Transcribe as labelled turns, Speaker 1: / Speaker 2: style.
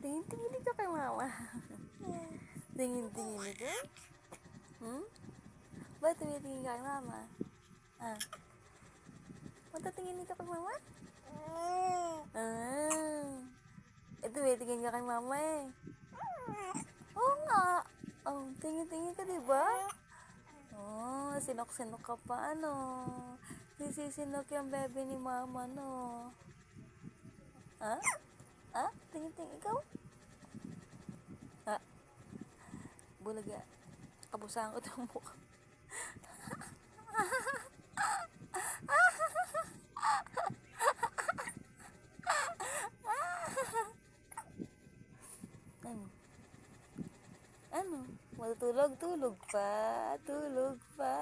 Speaker 1: Tingin-tingin ikaw kay mama. Tingin-tingin ikaw? Ba't tumitingin ka kay mama? Ah. Ba't tingin ikaw kay mama? Tumitingin ka kay mama eh. Oo nga. Oh, tingin-tingin ka, diba? Oh, sinok-sinok ka pa, ano? Sisisinok yung bebe ni mama, no? Ha? Ha? Tingin-tingin ikaw? Ha? Bulaga. Kabusahan ko itong mukha. Ano? Ano? Matutulog? Tulog pa. Tulog pa.